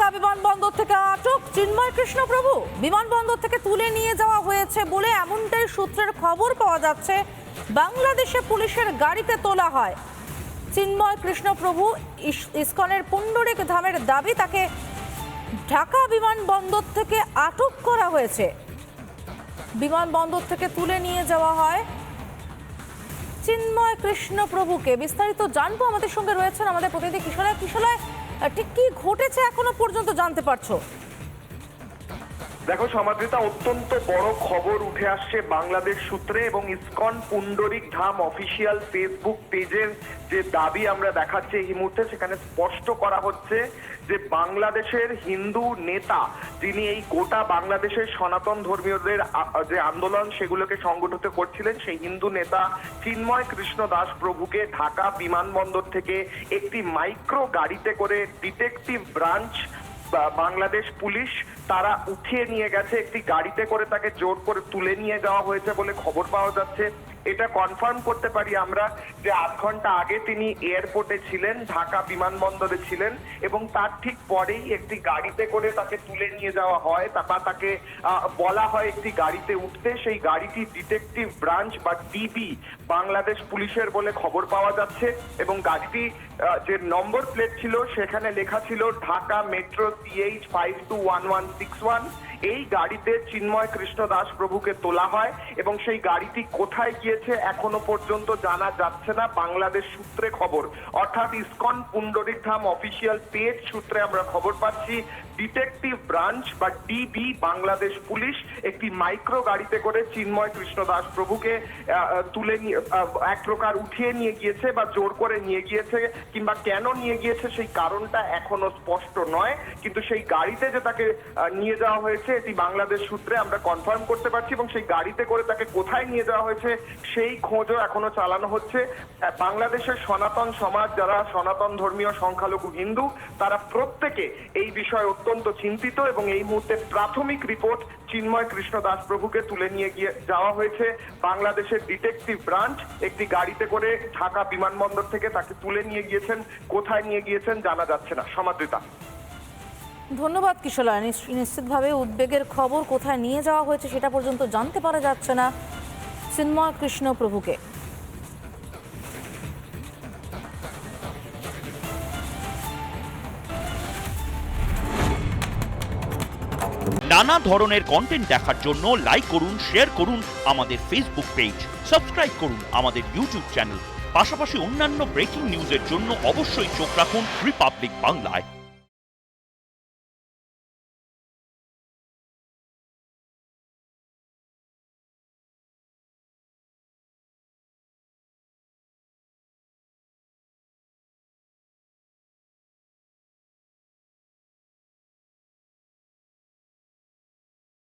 ঢাকা বিমানবন্দর থেকে আটক চিন্ময় কৃষ্ণ প্রভু। বিমানবন্দর থেকে তুলে নিয়ে যাওয়া হয়েছে বলে এমনটাই সূত্রের খবর পাওয়া যাচ্ছে। বাংলাদেশে পুলিশের গাড়িতে তোলা হয় চিন্ময় কৃষ্ণ প্রভু। ইসকনের পুণ্ডরিক ধামের দাবি, তাকে ঢাকা বিমানবন্দর থেকে আটক করা হয়েছে। বিমানবন্দর থেকে তুলে নিয়ে যাওয়া হয় চিন্ময় কৃষ্ণ প্রভুকে। বিস্তারিত জানবো, আমাদের সঙ্গে রয়েছেন আমাদের প্রতিনিধি কিশোরয়। কিশোরয়, ঠিক কি ঘটেছে এখনো পর্যন্ত জানতে পারছো? দেখো সমাদৃতা, অত্যন্ত বড় খবর উঠে আসছে বাংলাদেশ সূত্রে এবং ইসকন পুণ্ডরিক ধাম অফিসিয়াল ফেসবুক পেজের যে দাবি আমরা দেখাচ্ছি এই মুহূর্তে, সেখানে স্পষ্ট করা হচ্ছে যে বাংলাদেশের হিন্দু নেতা, যিনি এই গোটা বাংলাদেশের সনাতন ধর্মীয়দের যে আন্দোলন সেগুলোকে সংগঠিত করছিলেন, সেই হিন্দু নেতা চিন্ময় কৃষ্ণ দাস প্রভুকে ঢাকা বিমানবন্দর থেকে একটি মাইক্রো গাড়িতে করে ডিটেকটিভ ব্রাঞ্চ বাংলাদেশ পুলিশ তারা উঠিয়ে নিয়ে গেছে। একটি গাড়িতে করে তাকে জোর করে তুলে নিয়ে যাওয়া হয়েছে বলে খবর পাওয়া যাচ্ছে। এটা কনফার্ম করতে পারি আমরা যে 8 ঘন্টা আগে তিনি এয়ারপোর্টে ছিলেন, ঢাকা বিমানবন্দরে ছিলেন এবং তার ঠিক পরেই একটি গাড়িতে করে তাকে তুলে নিয়ে যাওয়া হয়। তারপর তাকে বলা হয় একটি গাড়িতে উঠতে। সেই গাড়িটি ডিটেকটিভ ব্রাঞ্চ বা ডিবি বাংলাদেশ পুলিশের বলে খবর পাওয়া যাচ্ছে এবং গাড়িটি যে নম্বর প্লেট ছিল সেখানে লেখা ছিল ঢাকা মেট্রো CH 521161। এই গাড়িতে চিন্ময় কৃষ্ণ দাস প্রভুকে তোলা হয় এবং সেই গাড়িটি কোথায় গিয়েছে এখনো পর্যন্ত জানা যাচ্ছে না। বাংলাদেশ সূত্রে খবর, অর্থাৎ ইসকন পুণ্ডরিক ধাম অফিসিয়াল পেজ সূত্রে আমরা খবর পাচ্ছি ডিটেকটিভ ব্রাঞ্চ বা ডিবি বাংলাদেশ পুলিশ একটি মাইক্রো গাড়িতে করে চিন্ময় কৃষ্ণ দাস প্রভুকে তুলে নিয়ে এক প্রকার উঠিয়ে নিয়ে গিয়েছে বা জোর করে নিয়ে গিয়েছে, কিংবা কেন নিয়ে গিয়েছে সেই কারণটা এখনো স্পষ্ট নয়। কিন্তু সেই গাড়িতে যে তাকে নিয়ে যাওয়া হয়েছে এটি বাংলাদেশ সূত্রে আমরা কনফার্ম করতে পারছি এবং সেই গাড়িতে করে তাকে কোথায় নিয়ে যাওয়া হয়েছে সেই খোঁজও এখনো চালানো হচ্ছে। বাংলাদেশের সনাতন সমাজ, যারা সনাতন ধর্মীয় সংখ্যালঘু হিন্দু, তারা প্রত্যেকে এই বিষয়ে অত্যন্ত চিন্তিত এবং এই মুহূর্তে প্রাথমিক রিপোর্ট চিন্ময় কৃষ্ণ দাস প্রভুকে তুলে নিয়ে গিয়ে যাওয়া হয়েছে বাংলাদেশের ডিটেকটিভ ব্রাঞ্চ একটি গাড়িতে করে ঢাকা বিমানবন্দর থেকে তাকে তুলে নিয়ে গিয়েছেন। কোথায় নিয়ে গিয়েছেন জানা যাচ্ছে না। সমাদৃতা, ধন্যবাদ কিশোরয়। নিশ্চিতভাবে উদ্বেগের খবর, কোথায় নিয়ে যাওয়া হয়েছে সেটা পর্যন্ত জানতে পারা যাচ্ছে না চিন্ময় কৃষ্ণ প্রভুকে। নানা ধরনের কন্টেন্ট দেখার জন্য লাইক করুন, শেয়ার করুন আমাদের ফেসবুক পেজ, সাবস্ক্রাইব করুন আমাদের ইউটিউব চ্যানেল। পাশাপাশি অন্যান্য ব্রেকিং নিউজের জন্য অবশ্যই চোখ রাখুন রিপাবলিক বাংলায়।